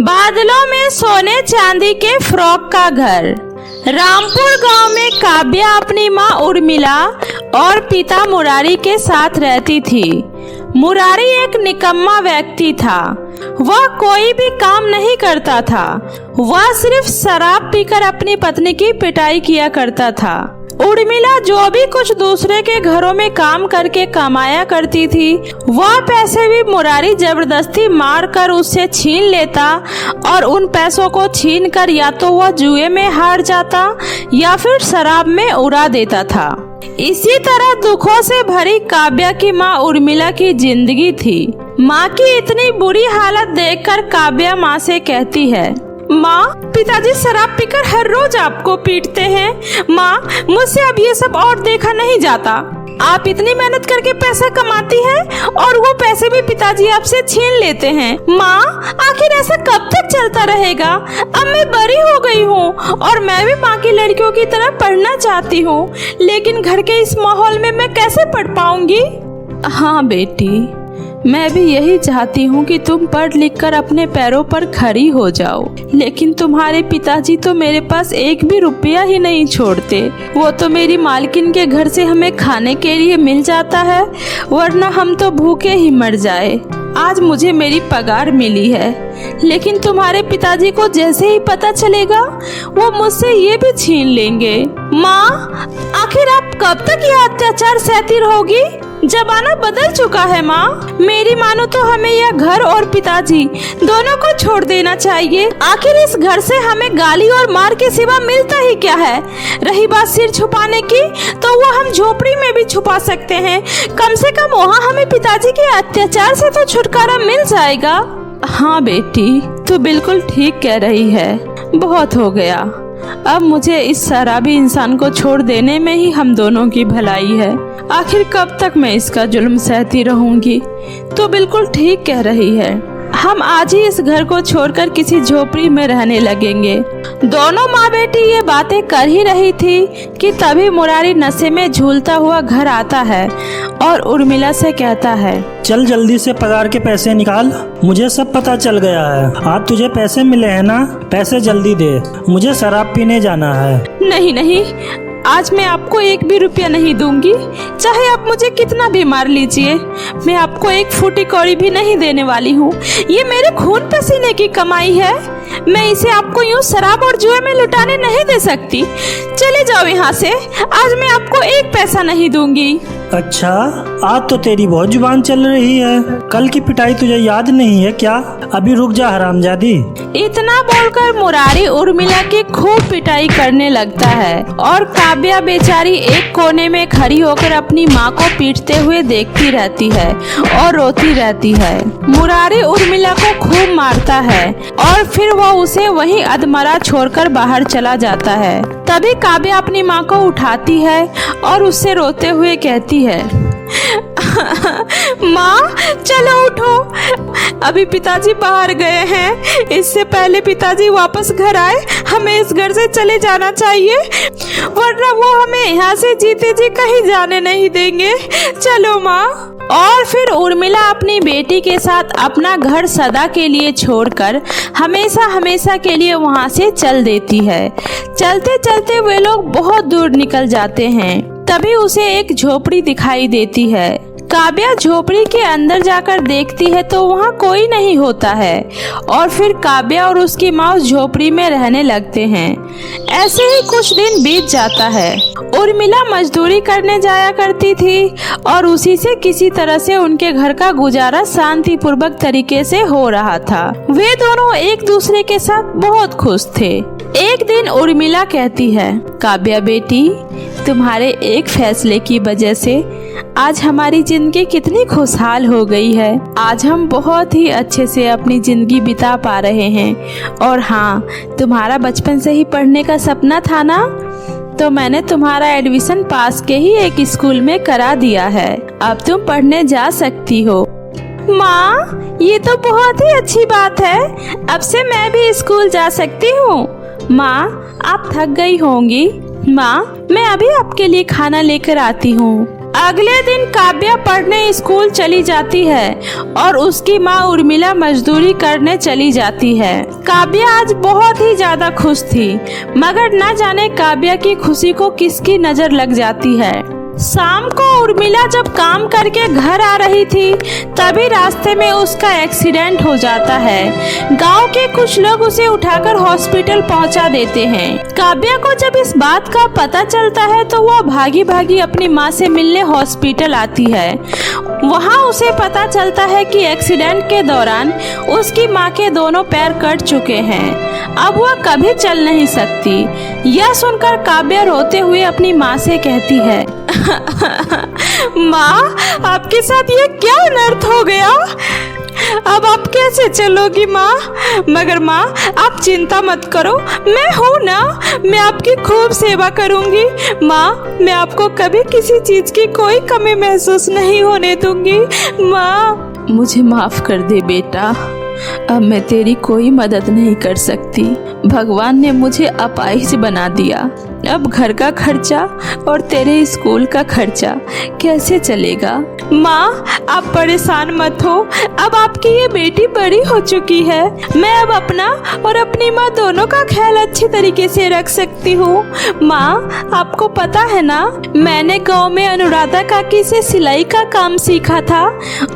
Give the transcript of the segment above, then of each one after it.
बादलों में सोने चांदी के फ्रॉक का घर। रामपुर गांव में काव्या अपनी माँ उर्मिला और पिता मुरारी के साथ रहती थी। मुरारी एक निकम्मा व्यक्ति था। वह कोई भी काम नहीं करता था। वह सिर्फ शराब पीकर अपनी पत्नी की पिटाई किया करता था। उर्मिला जो भी कुछ दूसरे के घरों में काम करके कमाया करती थी, वह पैसे भी मुरारी जबरदस्ती मार कर उससे छीन लेता और उन पैसों को छीन कर या तो वह जुए में हार जाता या फिर शराब में उड़ा देता था। इसी तरह दुखों से भरी काव्या की माँ उर्मिला की जिंदगी थी। माँ की इतनी बुरी हालत देखकर काव्या माँ से कहती है, माँ, पिताजी शराब पीकर हर रोज आपको पीटते हैं। माँ, मुझसे अब ये सब और देखा नहीं जाता। आप इतनी मेहनत करके पैसा कमाती हैं और वो पैसे भी पिताजी आपसे छीन लेते हैं। माँ, आखिर ऐसा कब तक चलता रहेगा? अब मैं बड़ी हो गई हूँ और मैं भी माँ की लड़कियों की तरह पढ़ना चाहती हूँ, लेकिन घर के इस माहौल में मैं कैसे पढ़ पाऊंगी? हाँ बेटी, मैं भी यही चाहती हूँ कि तुम पढ़ लिख कर अपने पैरों पर खड़ी हो जाओ, लेकिन तुम्हारे पिताजी तो मेरे पास एक भी रुपया ही नहीं छोड़ते। वो तो मेरी मालकिन के घर से हमें खाने के लिए मिल जाता है, वरना हम तो भूखे ही मर जाए। आज मुझे मेरी पगार मिली है, लेकिन तुम्हारे पिताजी को जैसे ही पता चलेगा वो मुझसे ये भी छीन लेंगे। माँ, आखिर आप कब तक ये अत्याचार सहती रहोगी? जमाना बदल चुका है माँ। मेरी मानो तो हमें यह घर और पिताजी दोनों को छोड़ देना चाहिए। आखिर इस घर से हमें गाली और मार के सिवा मिलता ही क्या है? रही बात सिर छुपाने की, तो वो हम झोपड़ी में भी छुपा सकते हैं। कम से कम वहाँ हमें पिताजी के अत्याचार से तो छुटकारा मिल जाएगा। हाँ बेटी, तू बिल्कुल ठीक कह रही है। बहुत हो गया। अब मुझे इस शराबी इंसान को छोड़ देने में ही हम दोनों की भलाई है। आखिर कब तक मैं इसका जुल्म सहती रहूंगी? तो बिल्कुल ठीक कह रही है। हम आज ही इस घर को छोड़कर किसी झोपड़ी में रहने लगेंगे। दोनों माँ बेटी ये बातें कर ही रही थी कि तभी मुरारी नशे में झूलता हुआ घर आता है और उर्मिला से कहता है, चल जल्दी से पगार के पैसे निकाल। मुझे सब पता चल गया है। आज तुझे पैसे मिले हैं ना? पैसे जल्दी दे, मुझे शराब पीने जाना है। नहीं नहीं, आज मैं आपको एक भी रुपया नहीं दूंगी। चाहे आप मुझे कितना भी मार लीजिए, मैं आपको एक फूटी कौड़ी भी नहीं देने वाली हूँ। ये मेरे खून पसीने की कमाई है। मैं इसे आपको यूँ शराब और जुए में लुटाने नहीं दे सकती। चले जाओ यहाँ से। आज मैं आपको एक पैसा नहीं दूंगी। अच्छा, आज तो तेरी बहुत जुबान चल रही है। कल की पिटाई तुझे याद नहीं है क्या? अभी रुक जा हरामजादी। इतना बोलकर मुरारी उर्मिला की खूब पिटाई करने लगता है और काव्या बेचारी एक कोने में खड़ी होकर अपनी माँ को पीटते हुए देखती रहती है और रोती रहती है। मुरारी उर्मिला को खूब मारता है और फिर वह उसे वहीं अधमरा छोड़कर बाहर चला जाता है। तभी काव्या अपनी माँ को उठाती है और उससे रोते हुए कहती है, माँ, चलो उठो। अभी पिताजी बाहर गए हैं। इससे पहले पिताजी वापस घर आए, हमें इस घर से चले जाना चाहिए, वरना वो हमें यहाँ से जीते जी कहीं जाने नहीं देंगे। चलो माँ। और फिर उर्मिला अपनी बेटी के साथ अपना घर सदा के लिए छोड़कर हमेशा हमेशा के लिए वहाँ से चल देती है। चलते चलते वे लोग बहुत दूर निकल जाते हैं। तभी उसे एक झोपड़ी दिखाई देती है। काव्या झोपड़ी के अंदर जाकर देखती है तो वहाँ कोई नहीं होता है और फिर काव्या और उसकी माँ उस झोपड़ी में रहने लगते हैं। ऐसे ही कुछ दिन बीत जाता है। उर्मिला मजदूरी करने जाया करती थी और उसी से किसी तरह से उनके घर का गुजारा शांतिपूर्वक तरीके से हो रहा था। वे दोनों एक दूसरे के साथ बहुत खुश थे। एक दिन उर्मिला कहती है, काव्या बेटी, तुम्हारे एक फैसले की वजह से आज हमारी जिंदगी कितनी खुशहाल हो गई है। आज हम बहुत ही अच्छे से अपनी जिंदगी बिता पा रहे हैं। और हाँ, तुम्हारा बचपन से ही पढ़ने का सपना था ना, तो मैंने तुम्हारा एडमिशन पास के ही एक स्कूल में करा दिया है। अब तुम पढ़ने जा सकती हो। माँ, ये तो बहुत ही अच्छी बात है। अब से मैं भी स्कूल जा सकती हूँ। माँ, आप थक गई होंगी। माँ, मैं अभी आपके लिए खाना लेकर आती हूँ। अगले दिन काव्या पढ़ने स्कूल चली जाती है और उसकी माँ उर्मिला मजदूरी करने चली जाती है। काव्या आज बहुत ही ज्यादा खुश थी, मगर न जाने काव्या की खुशी को किसकी नजर लग जाती है। शाम को उर्मिला जब काम करके घर आ रही थी, तभी रास्ते में उसका एक्सीडेंट हो जाता है। गांव के कुछ लोग उसे उठाकर हॉस्पिटल पहुंचा देते हैं। काव्या को जब इस बात का पता चलता है तो वह भागी भागी अपनी माँ से मिलने हॉस्पिटल आती है। वहाँ उसे पता चलता है कि एक्सीडेंट के दौरान उसकी माँ के दोनों पैर कट चुके हैं, अब वह कभी चल नहीं सकती। यह सुनकर काव्या रोते हुए अपनी माँ से कहती है, माँ, आपके साथ ये क्या अनर्थ हो गया? अब आप कैसे चलोगी माँ? मगर माँ, आप चिंता मत करो, मैं हूँ ना, मैं आपकी खूब सेवा करूँगी। माँ, मैं आपको कभी किसी चीज की कोई कमी महसूस नहीं होने दूंगी। माँ, मुझे माफ कर दे बेटा, अब मैं तेरी कोई मदद नहीं कर सकती। भगवान ने मुझे अपाहिज बना दिया, अब घर का खर्चा और तेरे स्कूल का खर्चा कैसे चलेगा? माँ, आप परेशान मत हो, अब आपकी ये बेटी बड़ी हो चुकी है, मैं अब अपना और अपनी माँ दोनों का ख्याल अच्छी तरीके से रख सकती हूँ। माँ, आपको पता है ना, मैंने गांव में अनुराधा काकी से सिलाई का काम सीखा था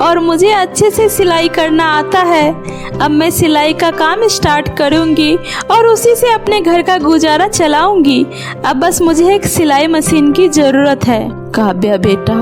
और मुझे अच्छे से सिलाई करना आता है। अब मैं सिलाई का काम स्टार्ट करूँगी और उसी से अपने घर का गुजारा चलाऊंगी। अब बस मुझे एक सिलाई मशीन की जरूरत है। काव्या बेटा,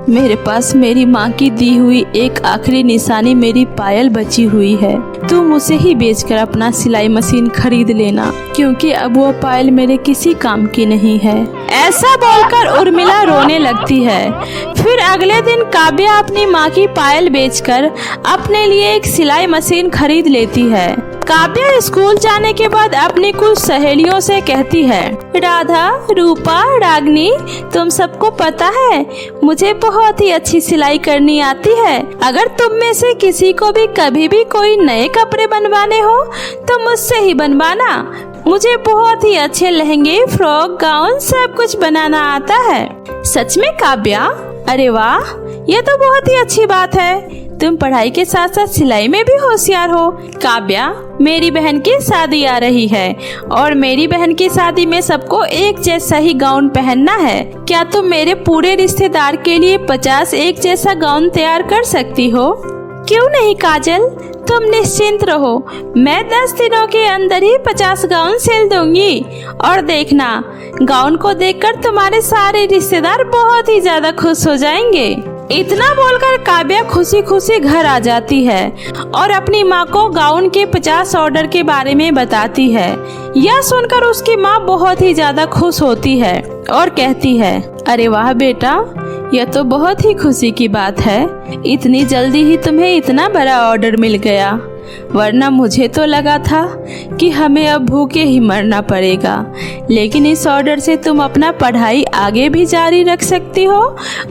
मेरे पास मेरी माँ की दी हुई एक आखिरी निशानी मेरी पायल बची हुई है, तुम उसे ही बेचकर अपना सिलाई मशीन खरीद लेना, क्योंकि अब वो पायल मेरे किसी काम की नहीं है। ऐसा बोलकर उर्मिला रोने लगती है। फिर अगले दिन काव्या अपनी माँ की पायल बेचकर अपने लिए एक सिलाई मशीन खरीद लेती है। काव्या स्कूल जाने के बाद अपनी कुछ सहेलियों से कहती है, राधा, रूपा, रागनी, तुम सबको पता है मुझे बहुत ही अच्छी सिलाई करनी आती है। अगर तुम में से किसी को भी कभी भी कोई नए कपड़े बनवाने हो तो मुझसे ही बनवाना। मुझे बहुत ही अच्छे लहंगे, फ्रॉक, गाउन सब कुछ बनाना आता है। सच में काव्या? अरे वाह, ये तो बहुत ही अच्छी बात है, तुम पढ़ाई के साथ साथ सिलाई में भी होशियार हो। काव्या, मेरी बहन की शादी आ रही है और मेरी बहन की शादी में सबको एक जैसा ही गाउन पहनना है। क्या तुम मेरे पूरे रिश्तेदार के लिए 50 एक जैसा गाउन तैयार कर सकती हो? क्यों नहीं काजल, तुम निश्चिंत रहो, मैं 10 दिनों के अंदर ही 50 गाउन सिल दूंगी। और देखना, गाउन को देखकर तुम्हारे सारे रिश्तेदार बहुत ही ज्यादा खुश हो जाएंगे। इतना बोलकर काव्या खुशी खुशी घर आ जाती है और अपनी माँ को गाउन के 50 ऑर्डर के बारे में बताती है। यह सुनकर उसकी माँ बहुत ही ज्यादा खुश होती है और कहती है, अरे वाह बेटा, यह तो बहुत ही खुशी की बात है, इतनी जल्दी ही तुम्हें इतना बड़ा ऑर्डर मिल गया, वरना मुझे तो लगा था कि हमें अब भूखे ही मरना पड़ेगा। लेकिन इस ऑर्डर से तुम अपना पढ़ाई आगे भी जारी रख सकती हो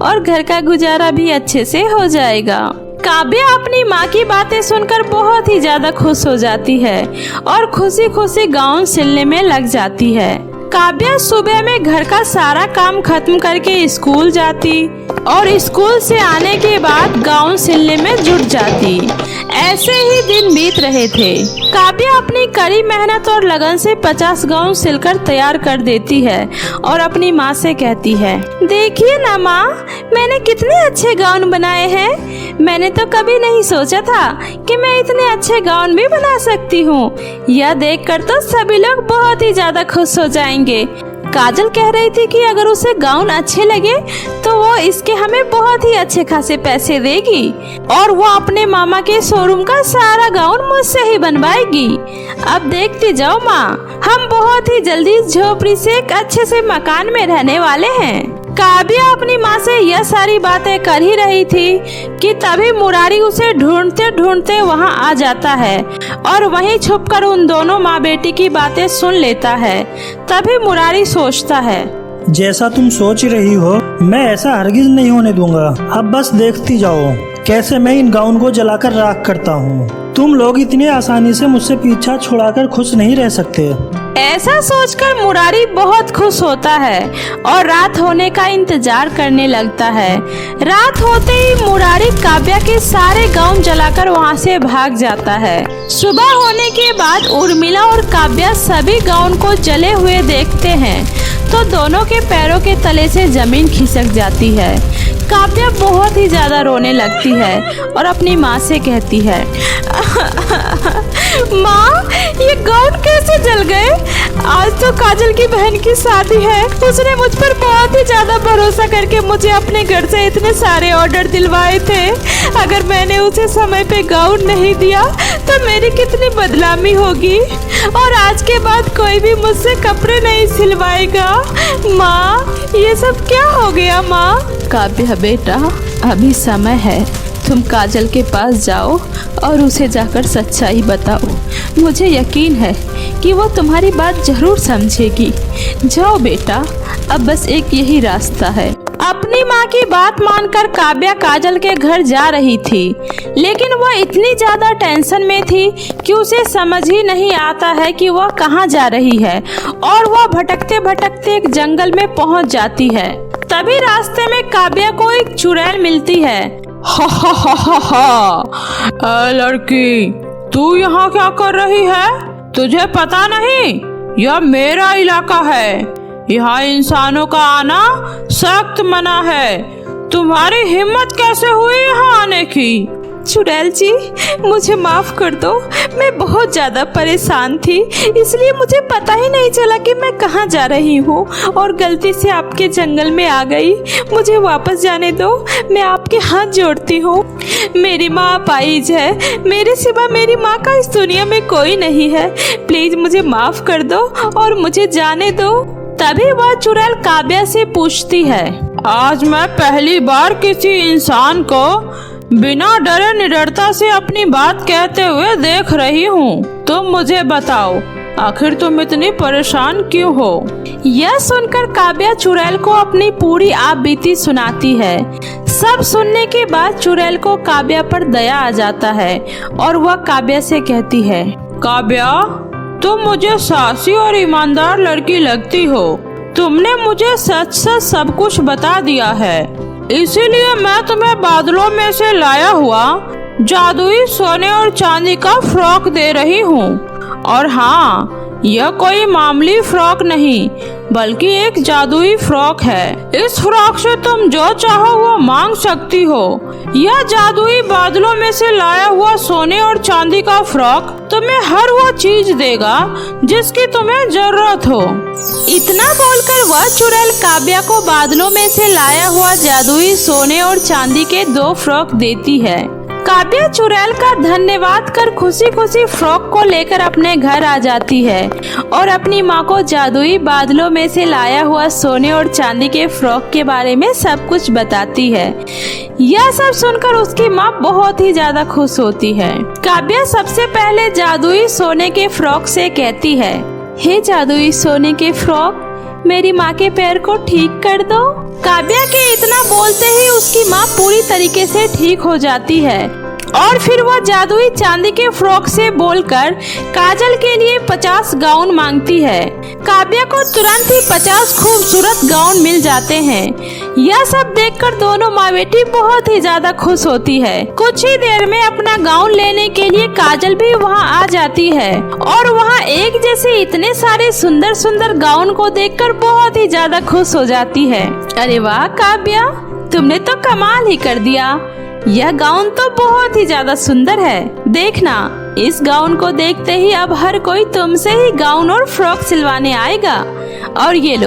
और घर का गुजारा भी अच्छे से हो जाएगा। काव्या अपनी माँ की बातें सुनकर बहुत ही ज्यादा खुश हो जाती है और खुशी खुशी गाउन सिलने में लग जाती है। काव्या सुबह में घर का सारा काम खत्म करके स्कूल जाती और स्कूल से आने के बाद गाउन सिलने में जुट जाती। ऐसे ही दिन बीत रहे थे। काव्या अपनी कड़ी मेहनत और लगन से 50 गाउन सिलकर तैयार कर देती है और अपनी माँ से कहती है, देखिए ना माँ, मैंने कितने अच्छे गाउन बनाए हैं। मैंने तो कभी नहीं सोचा था कि मैं इतने अच्छे गाउन भी बना सकती हूँ। यह देखकर तो सभी लोग बहुत ही ज्यादा खुश हो जाएंगे। काजल कह रही थी कि अगर उसे गाउन अच्छे लगे तो वो इसके हमें बहुत ही अच्छे खासे पैसे देगी और वो अपने मामा के शोरूम का सारा गाउन मुझसे ही बनवाएगी। अब देखती जाओ माँ, हम बहुत ही जल्दी इस झोपड़ी से एक अच्छे से मकान में रहने वाले हैं। काव्या अपनी माँ से यह सारी बातें कर ही रही थी कि तभी मुरारी उसे ढूंढते ढूंढते वहाँ आ जाता है और वहीं छुपकर उन दोनों माँ बेटी की बातें सुन लेता है। तभी मुरारी सोचता है, जैसा तुम सोच रही हो मैं ऐसा हरगिज नहीं होने दूंगा। अब बस देखती जाओ कैसे मैं इन गाउन को जलाकर राख करता हूँ। तुम लोग इतनी आसानी से मुझसे पीछा छुड़ाकर खुश नहीं रह सकते। ऐसा सोचकर मुरारी बहुत खुश होता है और रात होने का इंतजार करने लगता है। रात होते ही मुरारी काव्या के सारे गाउन जलाकर वहां से भाग जाता है। सुबह होने के बाद उर्मिला और काव्या सभी गाउन को जले हुए देखते हैं तो दोनों के पैरों के तले से जमीन खिसक जाती है। काव्या बहुत ही ज्यादा रोने लगती है और अपनी माँ से कहती है, माँ ये गाउन कैसे जल गए? आज तो काजल की बहन की शादी है। उसने मुझ पर बहुत ही ज्यादा भरोसा करके मुझे अपने घर से इतने सारे ऑर्डर दिलवाए थे। अगर मैंने उसे समय पे गाउन नहीं दिया तो मेरी कितनी बदनामी होगी और आज के बाद कोई भी मुझसे कपड़े नहीं सिलवाएगा। माँ ये सब क्या हो गया माँ? काव्या बेटा अभी समय है, तुम काजल के पास जाओ और उसे जाकर सच्चाई बताओ। मुझे यकीन है कि वो तुम्हारी बात जरूर समझेगी। जाओ बेटा, अब बस एक यही रास्ता है। अपनी माँ की बात मानकर काव्या काजल के घर जा रही थी, लेकिन वह इतनी ज्यादा टेंशन में थी कि उसे समझ ही नहीं आता है कि वह कहाँ जा रही है और वह भटकते भटकते एक जंगल में पहुँच जाती है। तभी रास्ते में काव्या को एक चुड़ैल मिलती है। लड़की, तू यहाँ क्या कर रही है? तुझे पता नहीं यह मेरा इलाका है। यहाँ इंसानों का आना सख्त मना है। तुम्हारी हिम्मत कैसे हुई यहाँ आने की? चुड़ैल जी मुझे माफ कर दो, मैं बहुत ज्यादा परेशान थी, इसलिए मुझे पता ही नहीं चला कि मैं कहाँ जा रही हूँ और गलती से आपके जंगल में आ गई। मुझे वापस जाने दो, मैं आपके हाथ जोड़ती हूँ। मेरी माँ अपाहिज है, मेरे सिवा मेरी माँ का इस दुनिया में कोई नहीं है। प्लीज मुझे माफ कर दो और मुझे जाने दो। तभी वह चुड़ैल काव्या से पूछती है, आज मैं पहली बार किसी इंसान को बिना डरे निडरता से अपनी बात कहते हुए देख रही हूँ। तुम मुझे बताओ, आखिर तुम इतनी परेशान क्यों हो? यह सुनकर काव्या चुड़ैल को अपनी पूरी आप बीती सुनाती है। सब सुनने के बाद चुड़ैल को काव्या पर दया आ जाता है और वह काव्या से कहती है, काव्या तुम मुझे साहसी और ईमानदार लड़की लगती हो। तुमने मुझे सच सच सब कुछ बता दिया है, इसीलिए मैं तुम्हें बादलों में से लाया हुआ जादुई सोने और चांदी का फ्रॉक दे रही हूँ। और हाँ, यह कोई मामूली फ्रॉक नहीं बल्कि एक जादुई फ्रॉक है। इस फ्रॉक से तुम जो चाहो वो मांग सकती हो। यह जादुई बादलों में से लाया हुआ सोने और चांदी का फ्रॉक तुम्हें हर वो चीज देगा जिसकी तुम्हें जरूरत हो। इतना बोलकर वह चुड़ैल काव्या को बादलों में से लाया हुआ जादुई सोने और चांदी के 2 फ्रॉक देती है। काव्या चुड़ैल का धन्यवाद कर खुशी खुशी फ्रॉक को लेकर अपने घर आ जाती है और अपनी माँ को जादुई बादलों में से लाया हुआ सोने और चांदी के फ्रॉक के बारे में सब कुछ बताती है। यह सब सुनकर उसकी माँ बहुत ही ज्यादा खुश होती है। काव्या सबसे पहले जादुई सोने के फ्रॉक से कहती है, हे जादुई सोने के फ्रॉक, मेरी माँ के पैर को ठीक कर दो। काव्या के इतना बोलते ही उसकी माँ पूरी तरीके से ठीक हो जाती है और फिर वह जादुई चांदी के फ्रॉक से बोलकर काजल के लिए 50 गाउन मांगती है। काव्या को तुरंत ही 50 खूबसूरत गाउन मिल जाते हैं। यह सब देखकर दोनों माँ बेटी बहुत ही ज्यादा खुश होती है। कुछ ही देर में अपना गाउन लेने के लिए काजल भी वहाँ आ जाती है और वहाँ एक जैसे इतने सारे सुंदर सुंदर गाउन को देखकर बहुत ही ज्यादा खुश हो जाती है। अरे वाह काव्या, तुमने तो कमाल ही कर दिया। यह गाउन तो बहुत ही ज्यादा सुंदर है। देखना, इस गाउन को देखते ही अब हर कोई तुमसे ही गाउन और फ्रॉक सिलवाने आएगा। और ये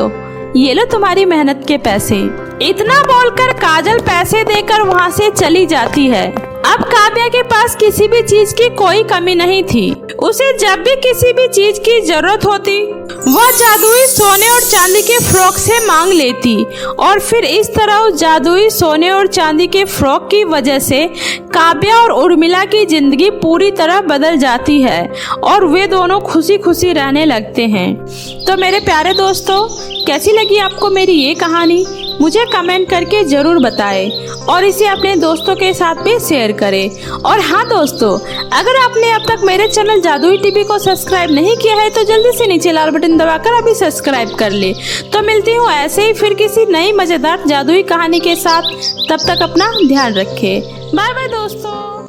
लो तुम्हारी मेहनत के पैसे। इतना बोलकर काजल पैसे देकर वहाँ से चली जाती है। अब काव्या के पास किसी भी चीज की कोई कमी नहीं थी। उसे जब भी किसी भी चीज की जरूरत होती वह जादुई सोने और चांदी के फ्रॉक से मांग लेती और फिर इस तरह उस जादुई सोने और चांदी के फ्रॉक की वजह से काव्या और उर्मिला की जिंदगी पूरी तरह बदल जाती है और वे दोनों खुशी खुशी रहने लगते हैं। तो मेरे प्यारे दोस्तों, कैसी लगी आपको मेरी ये कहानी? मुझे कमेंट करके ज़रूर बताएं और इसे अपने दोस्तों के साथ भी शेयर करें। और हाँ दोस्तों, अगर आपने अब तक मेरे चैनल जादुई टीवी को सब्सक्राइब नहीं किया है तो जल्दी से नीचे लाल बटन दबाकर अभी सब्सक्राइब कर ले। तो मिलती हूँ ऐसे ही फिर किसी नई मज़ेदार जादुई कहानी के साथ। तब तक अपना ध्यान रखें। बाय बाय दोस्तों।